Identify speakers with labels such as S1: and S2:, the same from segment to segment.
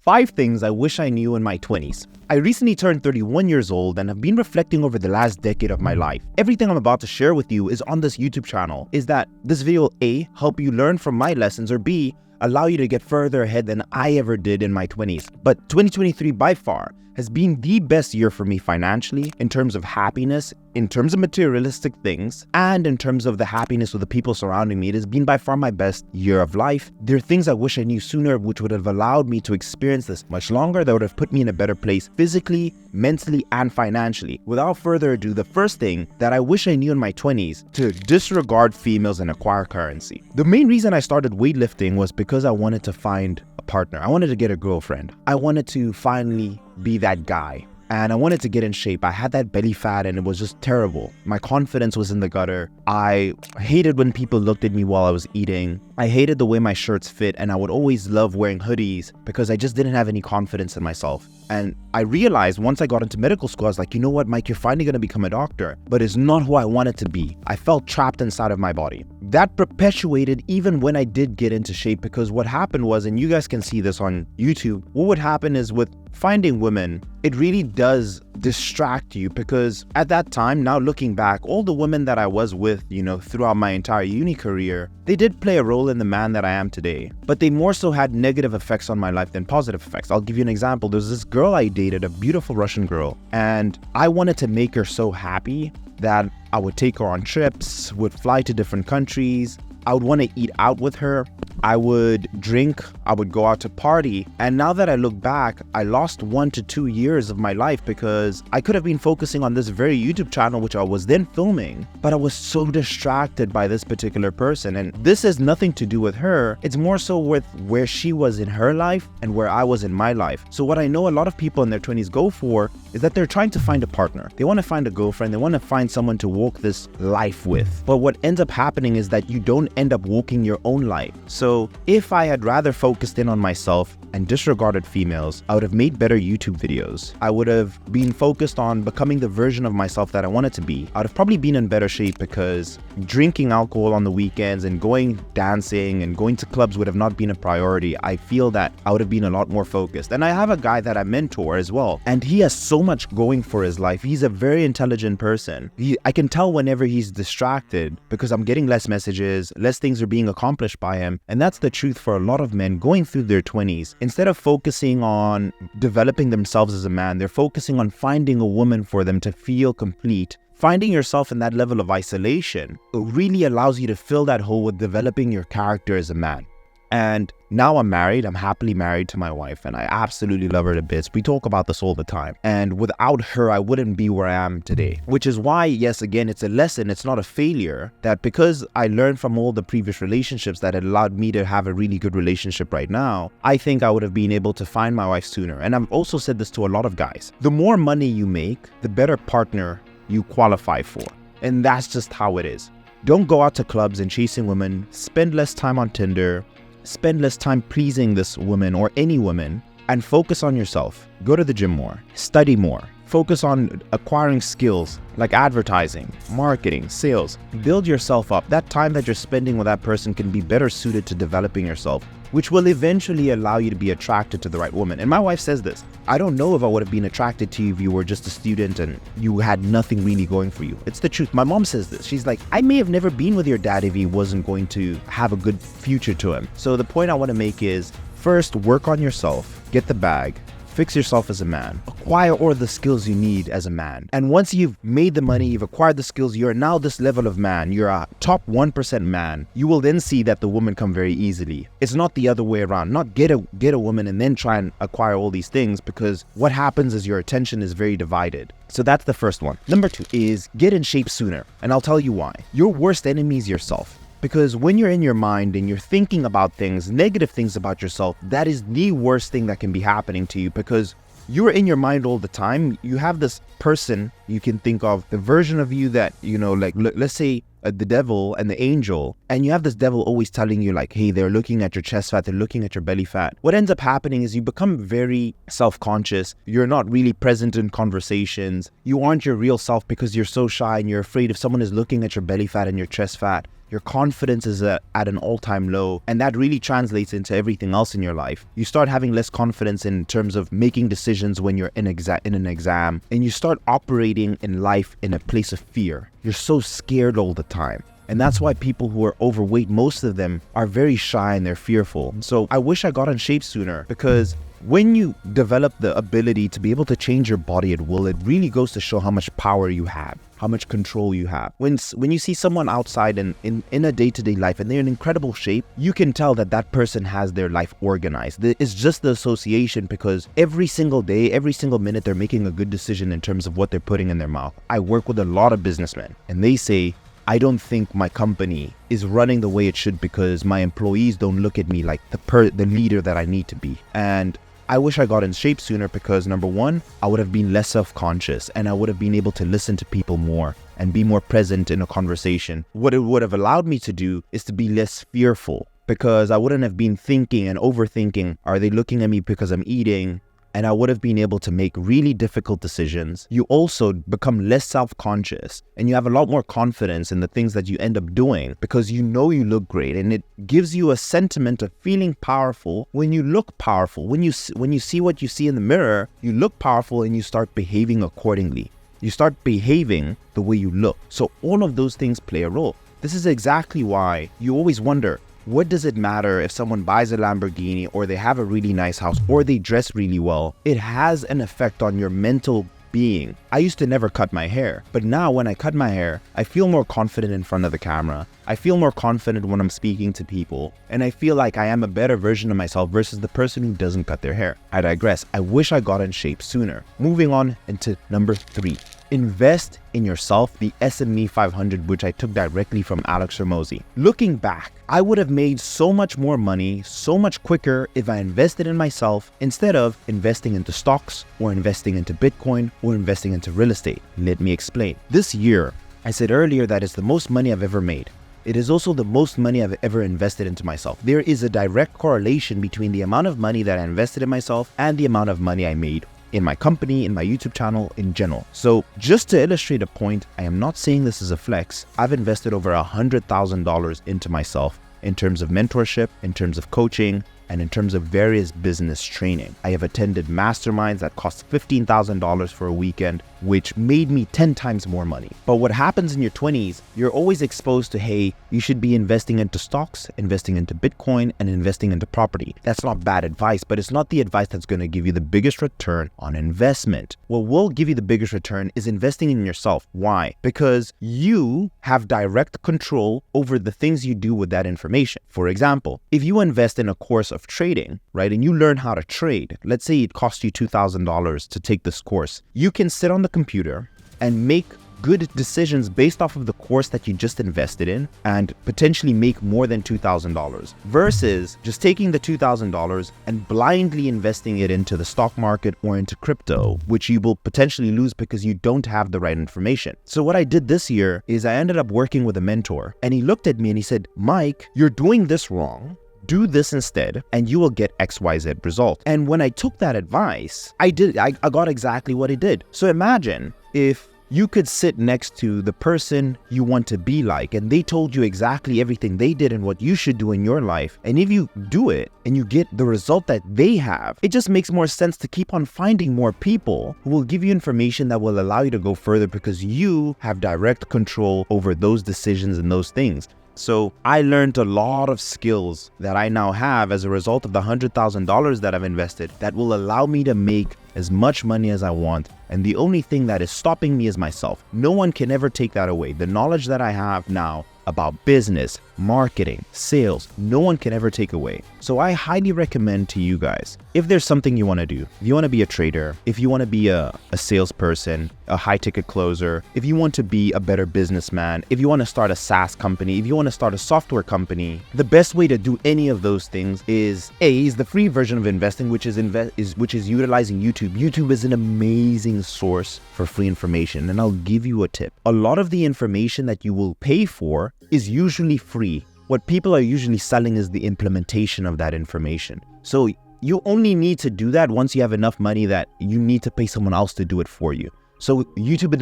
S1: 5 things I wish I knew in my 20s. I recently turned 31 years old and have been reflecting over the last decade of my life. Everything I'm about to share with you is on this YouTube channel. Is that this video will A, help you learn from my lessons, or B, allow you to get further ahead than I ever did in my 20s. But 2023 by far has been the best year for me financially, in terms of happiness, in terms of materialistic things, and in terms of the happiness of the people surrounding me. It has been by far my best year of life. There are things I wish I knew sooner, which would have allowed me to experience this much longer, that would have put me in a better place physically, mentally, and financially. Without further ado, the first thing that I wish I knew in my 20s: to disregard females and acquire currency. The main reason I started weightlifting was because I wanted to find a partner. I wanted to get a girlfriend. I wanted to finally be that guy. And I wanted to get in shape. I had that belly fat and it was just terrible. My confidence was in the gutter. I hated when people looked at me while I was eating. I hated the way my shirts fit, and I would always love wearing hoodies because I just didn't have any confidence in myself. And I realized once I got into medical school, I was like, you know what, Mike, you're finally going to become a doctor, but it's not who I wanted to be. I felt trapped inside of my body. That perpetuated even when I did get into shape, because what happened was, and you guys can see this on YouTube, what would happen is with finding women, it really does distract you, because at that time, now looking back, all the women that I was with, throughout my entire uni career, they did play a role in the man that I am today, but they more so had negative effects on my life than positive effects. I'll give you an example. There's this girl I dated, a beautiful Russian girl, and I wanted to make her so happy that I would take her on trips, would fly to different countries. I would want to eat out with her. I would drink, I would go out to party. And now that I look back, I lost 1 to 2 years of my life because I could have been focusing on this very YouTube channel, which I was then filming, but I was so distracted by this particular person. And this has nothing to do with her. It's more so with where she was in her life and where I was in my life. So what I know a lot of people in their 20s go for is that they're trying to find a partner. They want to find a girlfriend. They want to find someone to walk this life with. But what ends up happening is that you don't end up walking your own life. So if I had rather focused in on myself and disregarded females, I would have made better YouTube videos. I would have been focused on becoming the version of myself that I wanted to be. I would have probably been in better shape, because drinking alcohol on the weekends and going dancing and going to clubs would have not been a priority. I feel that I would have been a lot more focused. And I have a guy that I mentor as well, and he has so much going for his life. He's a very intelligent person. I can tell whenever he's distracted, because I'm getting less messages, less things are being accomplished by him. And that's the truth for a lot of men going through their 20s. Instead of focusing on developing themselves as a man, they're focusing on finding a woman for them to feel complete. Finding yourself in that level of isolation really allows you to fill that hole with developing your character as a man. And now I'm married. I'm happily married to my wife, and I absolutely love her to bits. We talk about this all the time. And without her, I wouldn't be where I am today. Which is why, yes, again, it's a lesson. It's not a failure. That because I learned from all the previous relationships that had allowed me to have a really good relationship right now, I think I would have been able to find my wife sooner. And I've also said this to a lot of guys. The more money you make, the better partner you qualify for. And that's just how it is. Don't go out to clubs and chasing women. Spend less time on Tinder. Spend less time pleasing this woman or any woman, and focus on yourself. Go to the gym more, study more, focus on acquiring skills like advertising, marketing, sales. Build yourself up. That time that you're spending with that person can be better suited to developing yourself, which will eventually allow you to be attracted to the right woman. And my wife says this: I don't know if I would have been attracted to you if you were just a student and you had nothing really going for you. It's the truth. My mom says this. She's like, I may have never been with your dad if he wasn't going to have a good future to him. So the point I want to make is, first, work on yourself, get the bag, fix yourself as a man, acquire all the skills you need as a man. And once you've made the money, you've acquired the skills, you're now this level of man, you're a top 1% man, you will then see that the woman come very easily. It's not the other way around. Not get a woman and then try and acquire all these things, because what happens is your attention is very divided. So that's the first one. Number 2 is get in shape sooner. And I'll tell you why. Your worst enemy is yourself. Because when you're in your mind and you're thinking about things, negative things about yourself, that is the worst thing that can be happening to you, because you're in your mind all the time. You have this person you can think of, the version of you that, like, let's say the devil and the angel, and you have this devil always telling you like, hey, they're looking at your chest fat, they're looking at your belly fat. What ends up happening is you become very self-conscious. You're not really present in conversations. You aren't your real self because you're so shy and you're afraid if someone is looking at your belly fat and your chest fat, your confidence is at an all-time low, and that really translates into everything else in your life. You start having less confidence in terms of making decisions when you're in an exam, and you start operating in life in a place of fear. You're so scared all the time. And that's why people who are overweight, most of them are very shy and they're fearful. So I wish I got in shape sooner, because when you develop the ability to be able to change your body at will, it really goes to show how much power you have, how much control you have. When you see someone outside in a day-to-day life and they're in incredible shape, you can tell that that person has their life organized. It's just the association, because every single day, every single minute, they're making a good decision in terms of what they're putting in their mouth. I work with a lot of businessmen, and they say, I don't think my company is running the way it should because my employees don't look at me like the leader that I need to be. And I wish I got in shape sooner, because number one, I would have been less self-conscious and I would have been able to listen to people more and be more present in a conversation. What it would have allowed me to do is to be less fearful, because I wouldn't have been thinking and overthinking, are they looking at me because I'm eating? And I would have been able to make really difficult decisions. You also become less self-conscious and you have a lot more confidence in the things that you end up doing, because you know you look great, and it gives you a sentiment of feeling powerful when you look powerful. When you see what you see in the mirror, you look powerful and you start behaving accordingly. You start behaving the way you look. So all of those things play a role. This is exactly why you always wonder, what does it matter if someone buys a Lamborghini, or they have a really nice house, or they dress really well? It has an effect on your mental being. I used to never cut my hair, but now when I cut my hair, I feel more confident in front of the camera. I feel more confident when I'm speaking to people, and I feel like I am a better version of myself versus the person who doesn't cut their hair. I digress. I wish I got in shape sooner. Moving on into number 3. Invest in yourself, the SME 500, which I took directly from Alex Hormozi. Looking back, I would have made so much more money, so much quicker if I invested in myself instead of investing into stocks or investing into Bitcoin or investing into real estate. Let me explain. This year, I said earlier that it's the most money I've ever made. It is also the most money I've ever invested into myself. There is a direct correlation between the amount of money that I invested in myself and the amount of money I made in my company, in my YouTube channel, in general. So just to illustrate a point, I am not saying this is a flex. I've invested over $100,000 into myself in terms of mentorship, in terms of coaching, and in terms of various business training. I have attended masterminds that cost $15,000 for a weekend, which made me 10 times more money. But what happens in your 20s, you're always exposed to, hey, you should be investing into stocks, investing into Bitcoin, and investing into property. That's not bad advice, but it's not the advice that's going to give you the biggest return on investment. What will give you the biggest return is investing in yourself. Why? Because you have direct control over the things you do with that information. For example, if you invest in a course of trading, right, and you learn how to trade, let's say it cost you $2,000 to take this course, you can sit on the computer and make good decisions based off of the course that you just invested in and potentially make more than $2,000 versus just taking the $2,000 and blindly investing it into the stock market or into crypto, which you will potentially lose because you don't have the right information. So what I did this year is I ended up working with a mentor, and he looked at me and he said, Mike, you're doing this wrong. Do this instead and you will get XYZ result. And when I took that advice, I got exactly what he did. So imagine if you could sit next to the person you want to be like, and they told you exactly everything they did and what you should do in your life. And if you do it and you get the result that they have, it just makes more sense to keep on finding more people who will give you information that will allow you to go further, because you have direct control over those decisions and those things. So I learned a lot of skills that I now have as a result of the $100,000 that I've invested that will allow me to make as much money as I want. And the only thing that is stopping me is myself. No one can ever take that away. The knowledge that I have now about business, marketing, sales, no one can ever take away. So I highly recommend to you guys, if there's something you want to do, if you want to be a trader, if you want to be a salesperson, a high ticket closer, if you want to be a better businessman, if you want to start a SaaS company, if you want to start a software company, the best way to do any of those things is the free version of investing, which is utilizing YouTube. YouTube is an amazing source for free information, and I'll give you a tip. A lot of the information that you will pay for is usually free. What people are usually selling is the implementation of that information. So you only need to do that once you have enough money that you need to pay someone else to do it for you. So YouTube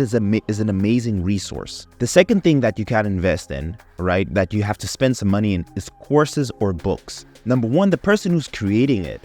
S1: is an amazing resource. The second thing that you can invest in, right, that you have to spend some money in is courses or books. Number one, the person who's creating it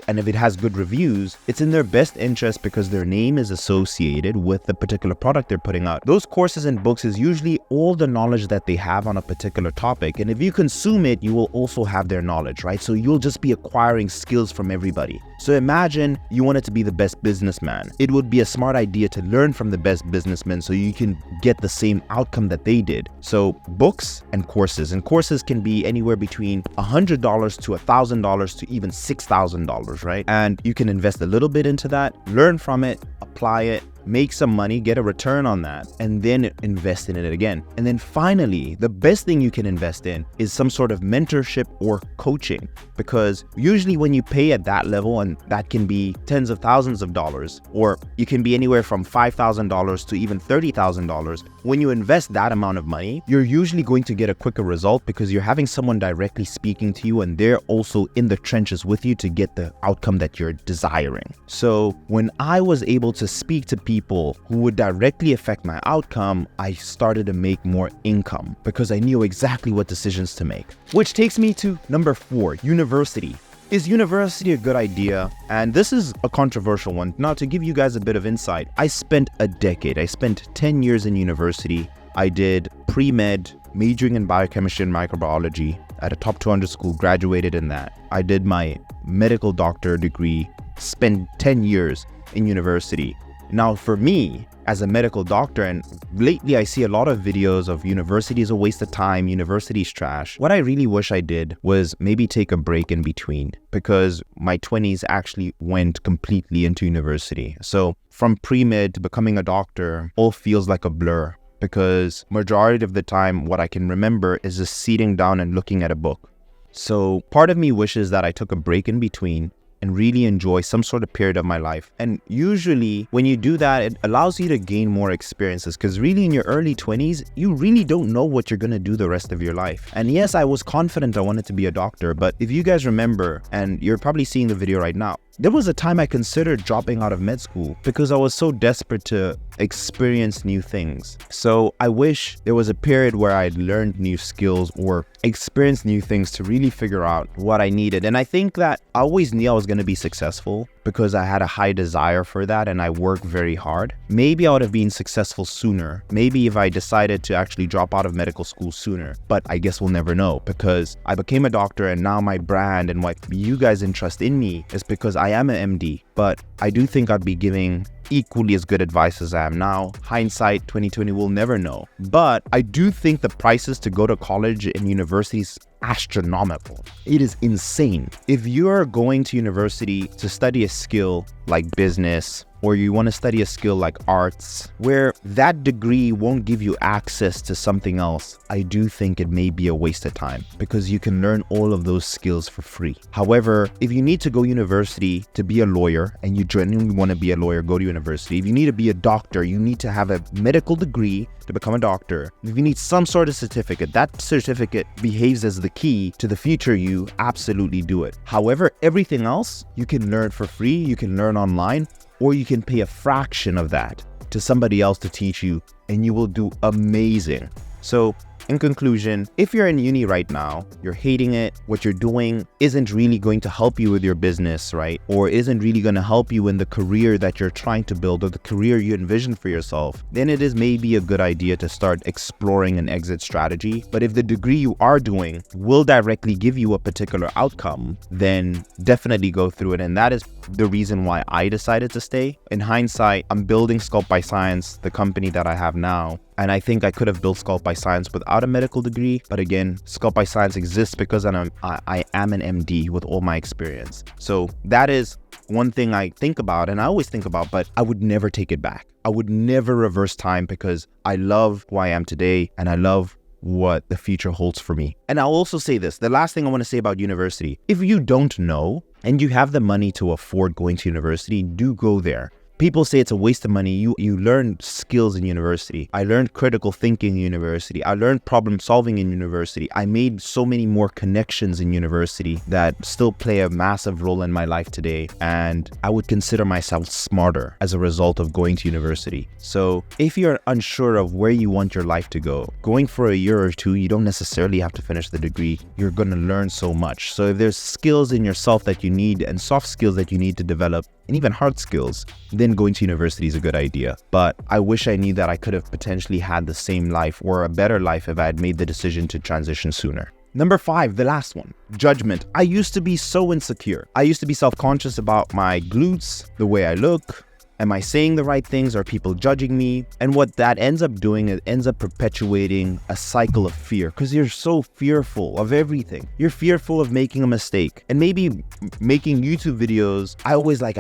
S1: and if it has good reviews, it's in their best interest because their name is associated with the particular product they're putting out. Those courses and books is usually all the knowledge that they have on a particular topic. And if you consume it, you will also have their knowledge, right? So you'll just be acquiring skills from everybody. So imagine you wanted to be the best businessman. It would be a smart idea to learn from the best businessmen so you can get the same outcome that they did. So books and courses can be anywhere between $100 to $1,000 to even $6,000, right? And you can invest a little bit into that, learn from it, apply it, make some money, get a return on that, and then invest in it again. And then finally, the best thing you can invest in is some sort of mentorship or coaching, because usually when you pay at that level, and that can be tens of thousands of dollars, or you can be anywhere from $5,000 to even $30,000, when you invest that amount of money, you're usually going to get a quicker result because you're having someone directly speaking to you and they're also in the trenches with you to get the outcome that you're desiring. So when I was able to speak to people who would directly affect my outcome, I started to make more income because I knew exactly what decisions to make. Which takes me to number 4, university. Is university a good idea? And this is a controversial one. Now, to give you guys a bit of insight, I spent 10 years in university. I did pre-med, majoring in biochemistry and microbiology at a top 200 school, graduated in that. I did my medical doctor degree, spent 10 years in university. Now, for me, as a medical doctor, and lately I see a lot of videos of university is a waste of time, university's trash. What I really wish I did was maybe take a break in between, because my 20s actually went completely into university. So from pre-med to becoming a doctor, all feels like a blur, because majority of the time what I can remember is just sitting down and looking at a book. So part of me wishes that I took a break in between and really enjoy some sort of period of my life. And usually when you do that, it allows you to gain more experiences, because really in your early 20s, you really don't know what you're going to do the rest of your life. And yes, I was confident I wanted to be a doctor, but if you guys remember, and you're probably seeing the video right now, there was a time I considered dropping out of med school because I was so desperate to experience new things. So I wish there was a period where I'd learned new skills or experienced new things to really figure out what I needed. And I think that I always knew I was going to be successful because I had a high desire for that and I worked very hard. Maybe I would have been successful sooner. Maybe if I decided to actually drop out of medical school sooner. But I guess we'll never know, because I became a doctor, and now my brand and what you guys entrust in me is because I am an MD. But I do think I'd be giving equally as good advice as I am now. Hindsight 2020, we'll never know. But I do think the prices to go to college and universities astronomical. It is insane. If you're going to university to study a skill like business, or you want to study a skill like arts, where that degree won't give you access to something else, I do think it may be a waste of time, because you can learn all of those skills for free. However, if you need to go university to be a lawyer, and you genuinely want to be a lawyer, go to university. If you need to be a doctor, you need to have a medical degree to become a doctor. If you need some sort of certificate, that certificate behaves as the key to the future you, absolutely do it. However, everything else you can learn for free, you can learn online, or you can pay a fraction of that to somebody else to teach you, and you will do amazing. So in conclusion, if you're in uni right now, you're hating it, what you're doing isn't really going to help you with your business, right? Or isn't really going to help you in the career that you're trying to build, or the career you envision for yourself, then it is maybe a good idea to start exploring an exit strategy. But if the degree you are doing will directly give you a particular outcome, then definitely go through it. And that is the reason why I decided to stay. In hindsight, I'm building Sculpt by Science, the company that I have now. And I think I could have built Sculpt by Science without a medical degree. But again, Sculpt by Science exists because I am an MD with all my experience. So that is one thing I think about, and I always think about, but I would never take it back. I would never reverse time, because I love who I am today and I love what the future holds for me. And I'll also say this, the last thing I want to say about university, if you don't know and you have the money to afford going to university, do go there. People say it's a waste of money. You learn skills in university. I learned critical thinking in university. I learned problem solving in university. I made so many more connections in university that still play a massive role in my life today. And I would consider myself smarter as a result of going to university. So if you're unsure of where you want your life to go, going for a year or two, you don't necessarily have to finish the degree. You're going to learn so much. So if there's skills in yourself that you need and soft skills that you need to develop, and even hard skills, then going to university is a good idea. But I wish I knew that I could have potentially had the same life or a better life if I had made the decision to transition sooner. Number 5, the last one, judgment. I used to be so insecure. I used to be self-conscious about my glutes, the way I look. Am I saying the right things? Are people judging me? And what that ends up doing, it ends up perpetuating a cycle of fear because you're so fearful of everything. You're fearful of making a mistake. And maybe making YouTube videos, I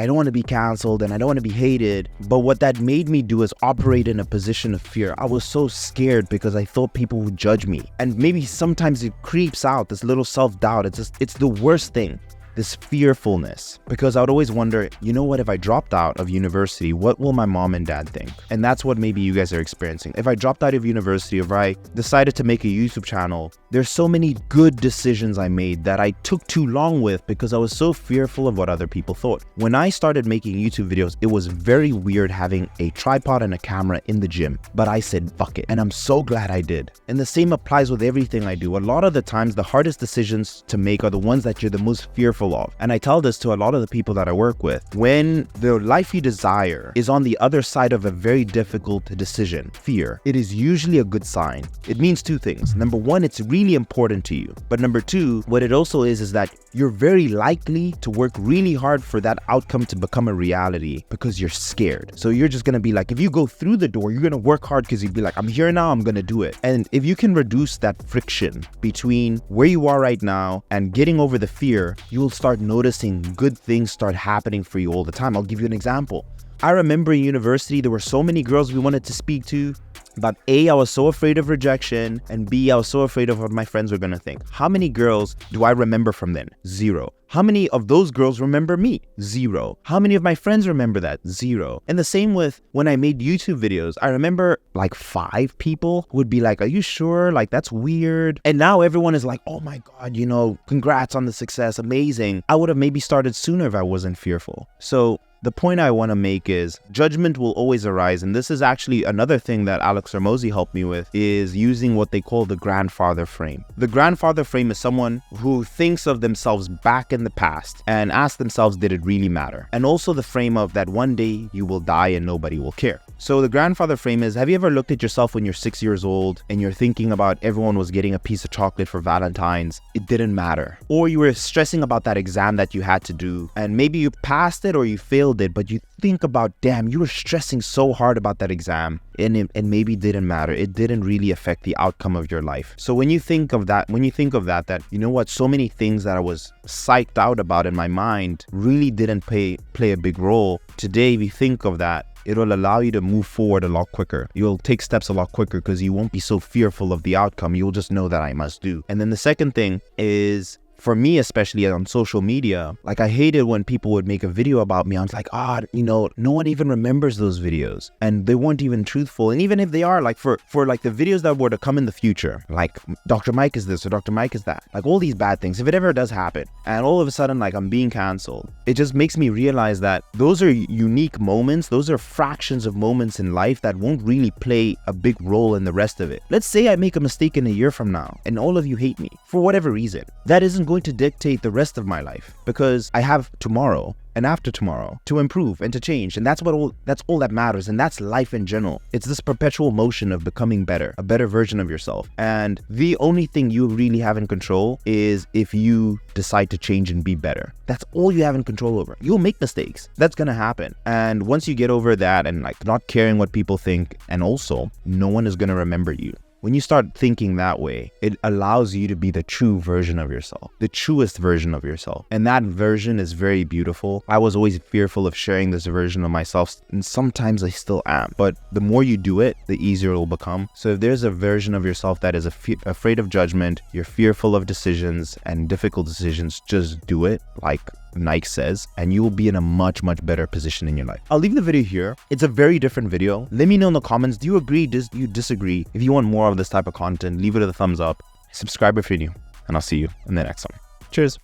S1: don't want to be canceled and I don't want to be hated. But what that made me do is operate in a position of fear. I was so scared because I thought people would judge me. And maybe sometimes it creeps out, this little self-doubt. It's the worst thing. This fearfulness, because I would always wonder, you know what, if I dropped out of university, what will my mom and dad think? And that's what maybe you guys are experiencing. If I dropped out of university, if I decided to make a YouTube channel, there's so many good decisions I made that I took too long with because I was so fearful of what other people thought. When I started making YouTube videos, it was very weird having a tripod and a camera in the gym, but I said, fuck it. And I'm so glad I did. And the same applies with everything I do. A lot of the times, the hardest decisions to make are the ones that you're the most fearful of. And I tell this to a lot of the people that I work with. When the life you desire is on the other side of a very difficult decision, fear, it is usually a good sign. It means two things. Number one, it's really important to you. But number two, what it also is that you're very likely to work really hard for that outcome to become a reality because you're scared. So you're just going to be like, if you go through the door, you're going to work hard because you'd be like, I'm here now, I'm going to do it. And if you can reduce that friction between where you are right now and getting over the fear, you will start noticing good things start happening for you all the time. I'll give you an example. I remember in university, there were so many girls we wanted to speak to, but A, I was so afraid of rejection, and B, I was so afraid of what my friends were going to think. How many girls do I remember from then? 0. How many of those girls remember me? 0. How many of my friends remember that? 0. And the same with when I made YouTube videos. I remember like 5 people would be like, are you sure? Like, that's weird. And now everyone is like, oh my God, congrats on the success. Amazing. I would have maybe started sooner if I wasn't fearful. So the point I want to make is judgment will always arise. And this is actually another thing that Alex Hormozi helped me with, is using what they call the grandfather frame. The grandfather frame is someone who thinks of themselves back in the past and asks themselves, did it really matter? And also the frame of that one day you will die and nobody will care. So the grandfather frame is, have you ever looked at yourself when you're 6 years old and you're thinking about everyone was getting a piece of chocolate for Valentine's? It didn't matter. Or you were stressing about that exam that you had to do and maybe you passed it or you failed it, but you think about, damn, you were stressing so hard about that exam and maybe it didn't matter. It didn't really affect the outcome of your life. So when you think of that, that, you know what, so many things that I was psyched out about in my mind really didn't play a big role. Today, if you think of that, it'll allow you to move forward a lot quicker. You'll take steps a lot quicker because you won't be so fearful of the outcome. You'll just know that I must do. And then the second thing is, for me, especially on social media, like I hated when people would make a video about me. I was like, no one even remembers those videos and they weren't even truthful. And even if they are, like for like the videos that were to come in the future, like Dr. Mike is this or Dr. Mike is that, like all these bad things, if it ever does happen and all of a sudden like I'm being canceled, it just makes me realize that those are unique moments. Those are fractions of moments in life that won't really play a big role in the rest of it. Let's say I make a mistake in a year from now and all of you hate me for whatever reason. That isn't going to dictate the rest of my life because I have tomorrow and after tomorrow to improve and to change. And that's all that matters. And that's life in general. It's this perpetual motion of becoming better, a better version of yourself. And the only thing you really have in control is if you decide to change and be better. That's all you have in control over. You'll make mistakes. That's going to happen. And once you get over that and like not caring what people think, and also no one is going to remember you. When you start thinking that way, it allows you to be the true version of yourself, the truest version of yourself. And that version is very beautiful. I was always fearful of sharing this version of myself, and sometimes I still am. But the more you do it, the easier it will become. So if there's a version of yourself that is afraid of judgment, you're fearful of decisions and difficult decisions, just do it. Like, Nike says, and you will be in a much better position in your life. I'll leave the video here. It's a very different video. Let me know in the comments, do you agree, do you disagree? If you want more of this type of content, leave it a thumbs up, subscribe if you're new, and I'll see you in the next one. Cheers.